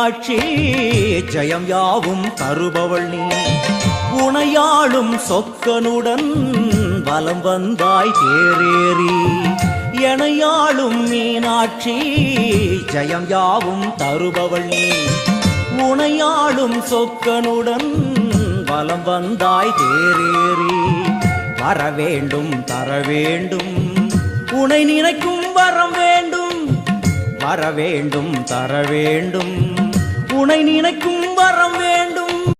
மீனாட்சி ஜெயம் யாவும் தருபவள் நீ உனையாளும் சொக்கனுடன் வலம் வந்தாய் தேரேறி எனையாளும் மீனாட்சி ஜெயம் யாவும் தருபவள் நீ உனையாளும் சொக்கனுடன் வலம் வந்தாய் தேரேறி வரவேண்டும் தரவேண்டும் உனை நினைக்கும் வரம் வேண்டும் வரவேண்டும் தரவேண்டும் உனை நினைக்கும் வரம்